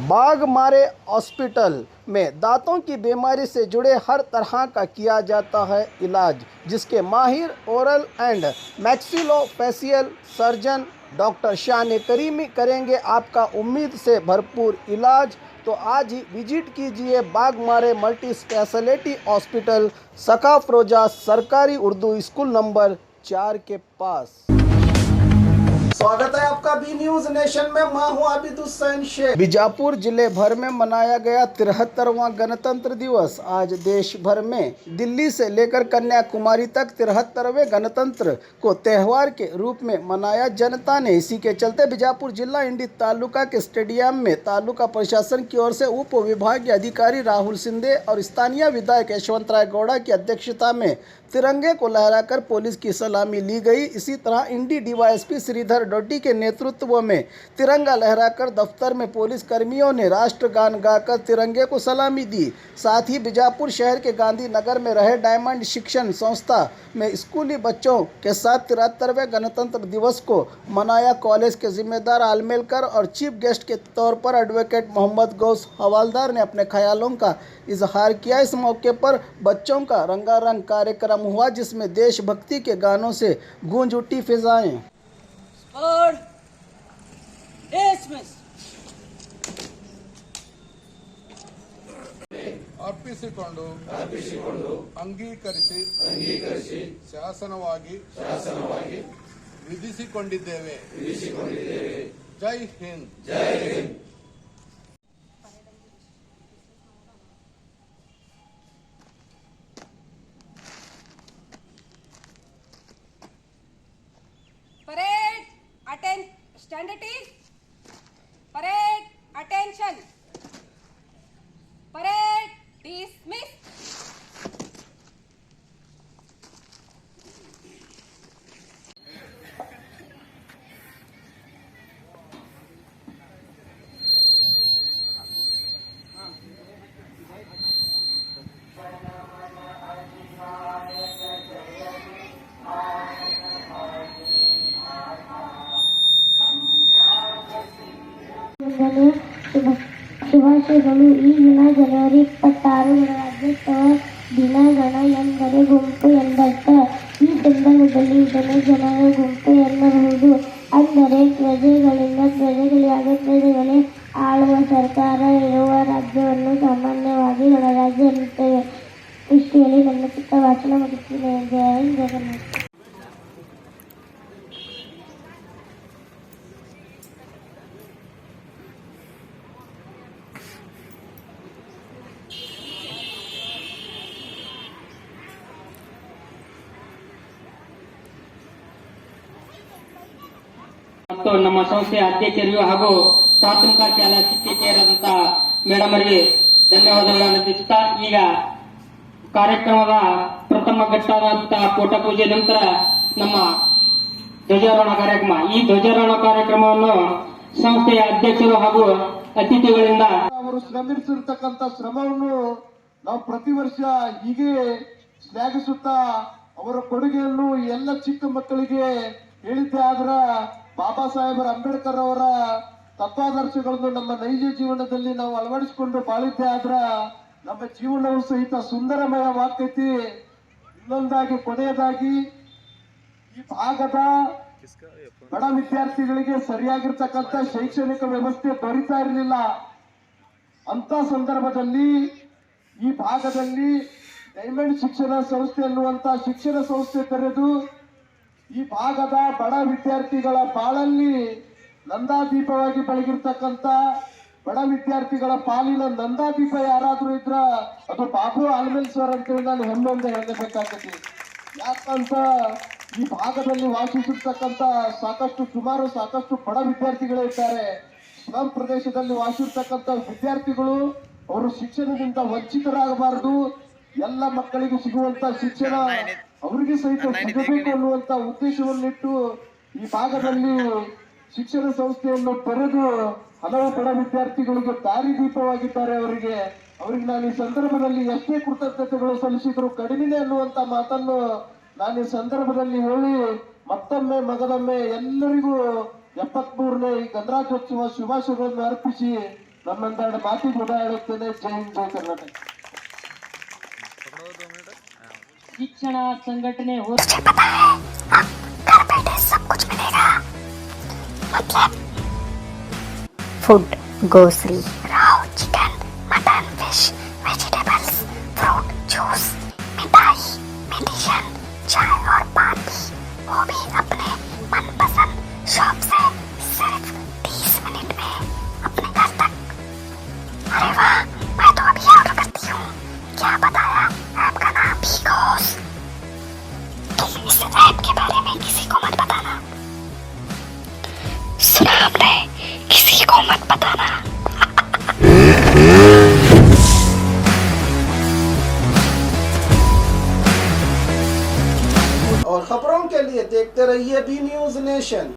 Baghmare hospital में दांतों की बीमारी से जुड़े हर तरह का किया जाता है इलाज, जिसके माहिर oral and maxillofacial surgeon doctor शान करीमी करेंगे आपका उम्मीद से भरपूर इलाज। तो आज ही विजिट कीजिए बाघमारे मल्टी स्पेशलिटी हॉस्पिटल, सकाफरोजा सरकारी उर्दू स्कूल नंबर 4 के पास। स्वागत है आपका बी न्यूज नेशन में। मैं हूं आबिद हुसैन शेख। बीजापुर जिले भर में मनाया गया 73वां गणतंत्र दिवस। आज देश भर में दिल्ली से लेकर कन्याकुमारी तक 73वें गणतंत्र को त्यौहार के रूप में मनाया जनता ने। इसी के चलते बीजापुर जिला इंडी तालुका के स्टेडियम में तालुका प्रशासन की ओर से उप विभागीय अधिकारी राहुल सिंधे और स्थानीय विधायक यशवंत राय गौड़ा की अध्यक्षता में तिरंगे को लहराकर पुलिस की सलामी ली गई। इसी तरह इंडी डीवाईएसपी श्रीधर डोडी के नेतृत्व में तिरंगा लहराकर दफ्तर में पुलिस कर्मियों ने राष्ट्रगान गाकर तिरंगे को सलामी दी। साथ ही बीजापुर शहर के गांधी नगर में रहे डायमंड शिक्षण संस्था में स्कूली बच्चों के साथ 73वें गणतंत्र दिवस को मनाया। कॉलेज के जिम्मेदार आलमेलकर और चीफ गेस्ट के तौर पर एडवोकेट मोहम्मद गौस हवालदार ने अपने ख्यालों का इजहार किया। इस मौके पर बच्चों का रंगारंग कार्यक्रम हुआ, जिसमें देशभक्ति के गानों से गूंज उठी फिजाएं। ಅರ್ಪಿಸಿಕೊಂಡು ಅಂಗೀಕರಿಸಿ ಶಾಸನವಾಗಿ ವಿಧಿಸಿಕೊಂಡಿದ್ದೇವೆ. ಜೈ Hind. Stand at ease. Parade attention. Parade dismiss. ಶುಭಾಶಯಗಳು. ಈ ದಿನ ಜನವರಿ 26 ಗಣರಾಜ್ಯೋತ್ಸವ ದಿನ. ಗಣ ಎಂದರೆ ಗುಂಪು ಎಂದರ್ಥ. ಈ ಸಂದರ್ಭದಲ್ಲಿ ಇದನ್ನು ಜನರ ಗುಂಪು ಎನ್ನಬಹುದು. ಅಂದರೆ ಪ್ರಜೆಗಳಿಂದ ಪ್ರಜೆಗಳಿಗಾಗಿ ಪ್ರಜೆಗಳೇ ಆಳುವ ಸರ್ಕಾರ ಇರುವ ರಾಜ್ಯವನ್ನು ಸಾಮಾನ್ಯವಾಗಿ ಗಣರಾಜ್ಯ ಎನ್ನುತ್ತೇವೆ. ಇಷ್ಟು ಹೇಳಿ ನನ್ನ ಚಿಕ್ಕ ಭಾಷಣ ಮುಗಿಸುತ್ತೇನೆ. ಜಯ ಹಿಂದ್, ಜಗನ್ನಾಥ. ಮತ್ತು ನಮ್ಮ ಸಂಸ್ಥೆಯ ಅಧ್ಯಕ್ಷರಿಗೂ ಹಾಗೂ ಪ್ರಾಥಮಿಕ ಶಾಲಾ ಶಿಕ್ಷಕಿಯರಾದಂತಹ ಮೇಡಮ್ ಅವರಿಗೆ ಧನ್ಯವಾದಗಳನ್ನು ತಿಳಿಸುತ್ತಾ, ಈಗ ಕಾರ್ಯಕ್ರಮದ ಪ್ರಥಮ ಘಟ್ಟವಾದಂತಹ ಪೋಟ ಪೂಜೆ ನಂತರ ನಮ್ಮ ಧ್ವಜಾರೋಹಣ ಕಾರ್ಯಕ್ರಮ. ಈ ಧ್ವಜಾರೋಹಣ ಕಾರ್ಯಕ್ರಮವನ್ನು ಸಂಸ್ಥೆಯ ಅಧ್ಯಕ್ಷರು ಹಾಗೂ ಅತಿಥಿಗಳಿಂದ ಅವರು ಶ್ರಮಿಸಿರ್ತಕ್ಕಂಥ ಶ್ರಮವನ್ನು ನಾವು ಪ್ರತಿ ವರ್ಷ ಹೀಗೆ ಶ್ಲಾಘಿಸುತ್ತಾ ಅವರ ಕೊಡುಗೆಯನ್ನು ಎಲ್ಲ ಚಿಕ್ಕ ಮಕ್ಕಳಿಗೆ ಹೇಳಿದ್ದೆ ಆದ್ರ ಬಾಬಾ ಸಾಹೇಬರ ಅಂಬೇಡ್ಕರ್ ಅವರ ತತ್ವಾದರ್ಶಗಳನ್ನು ನಮ್ಮ ನೈಜ ಜೀವನದಲ್ಲಿ ನಾವು ಅಳವಡಿಸಿಕೊಂಡು ಬಾಳಿದ್ದೆ ಆದ್ರ ನಮ್ಮ ಜೀವನವು ಸಹಿತ ಸುಂದರಮಯವಾಗ್ತೈತಿ. ಇನ್ನೊಂದಾಗಿ ಕೊನೆಯದಾಗಿ ಈ ಭಾಗದ ಬಡ ವಿದ್ಯಾರ್ಥಿಗಳಿಗೆ ಸರಿಯಾಗಿರ್ತಕ್ಕಂಥ ಶೈಕ್ಷಣಿಕ ವ್ಯವಸ್ಥೆ ದೊರೀತಾ ಇರಲಿಲ್ಲ. ಅಂತ ಸಂದರ್ಭದಲ್ಲಿ ಈ ಭಾಗದಲ್ಲಿ ಡೈಮಂಡ್ ಶಿಕ್ಷಣ ಸಂಸ್ಥೆ ಅನ್ನುವಂತ ಶಿಕ್ಷಣ ಸಂಸ್ಥೆ ತೆರೆದು ಈ ಭಾಗದ ಬಡ ವಿದ್ಯಾರ್ಥಿಗಳ ಬಾಳಲ್ಲಿ ನಂದಾದೀಪವಾಗಿ ಬೆಳಗಿರ್ತಕ್ಕಂಥ ಬಡ ವಿದ್ಯಾರ್ಥಿಗಳ ಪಾಲಿನ ನಂದಾದೀಪ ಯಾರಾದ್ರೂ ಇದ್ರ ಅದು ಬಾಬು ಆಲ್ಮೇಲ್ ಸರ್ ಅಂತೇಳಿ ನಾನು ಹೆಮ್ಮೆಯಿಂದ ಹೇಳಬೇಕಾಗ್ತದೆ. ಯಾಕಂತ ಈ ಭಾಗದಲ್ಲಿ ವಾಸಿಸಿರ್ತಕ್ಕಂಥ ಸಾಕಷ್ಟು ಬಡ ವಿದ್ಯಾರ್ಥಿಗಳೇ ಇದ್ದಾರೆ. ಸ್ಲಂ ಪ್ರದೇಶದಲ್ಲಿ ವಾಸಿರ್ತಕ್ಕಂಥ ವಿದ್ಯಾರ್ಥಿಗಳು ಅವರು ಶಿಕ್ಷಣದಿಂದ ವಂಚಿತರಾಗಬಾರದು, ಎಲ್ಲ ಮಕ್ಕಳಿಗೆ ಸಿಗುವಂತ ಶಿಕ್ಷಣ ಅವರಿಗೆ ಸಹಿತ ಸಿಗಬೇಕು ಅನ್ನುವಂತ ಉದ್ದೇಶವನ್ನಿಟ್ಟು ಈ ಭಾಗದಲ್ಲಿ ಶಿಕ್ಷಣ ಸಂಸ್ಥೆಯನ್ನು ತೆರೆದು ಹಲವು ಬಡ ವಿದ್ಯಾರ್ಥಿಗಳಿಗೆ ದಾರಿದೀಪವಾಗಿದ್ದಾರೆ. ಅವರಿಗೆ ನಾನು ಈ ಸಂದರ್ಭದಲ್ಲಿ ಎಷ್ಟೇ ಕೃತಜ್ಞತೆಗಳು ಸಲ್ಲಿಸಿದ್ರು ಕಡಿಮೆ ಅನ್ನುವಂತ ಮಾತನ್ನು ನಾನು ಈ ಸಂದರ್ಭದಲ್ಲಿ ಹೇಳಿ ಮತ್ತೊಮ್ಮೆ ಮಗದೊಮ್ಮೆ ಎಲ್ಲರಿಗೂ 73ನೇ ಈ ಗಣರಾಜ್ಯೋತ್ಸವ ಶುಭಾಶಯಗಳನ್ನು ಅರ್ಪಿಸಿ ನಮ್ಮೊಂದೆರಡು ಮಾತು ಓಡಾಡುತ್ತೇನೆ. ಜೈ ಹಿಂದ್, ಜೈ ಕರ್ನಾಟಕ. ಶಿಕ್ಷಣ ಸಂಘಟನೆ food grocery Rao chicken mutton fish vegetables fruit juice मिठाई मेडिसिन चाय और पानी वो भी अपने मनपसंद शॉप से सिर्फ 30 मिनट में अपने घर तक। अरे वाह, मैं तो अभी ऑर्डर करती हूँ। क्या बताया ऐप का नाम? बिगोस। तुम इस ऐप के बारे में किसी को मत बताना। सुना हमने? किसी को मत बताना। और खबरों के लिए देखते रहिए बी न्यूज़ नेशन।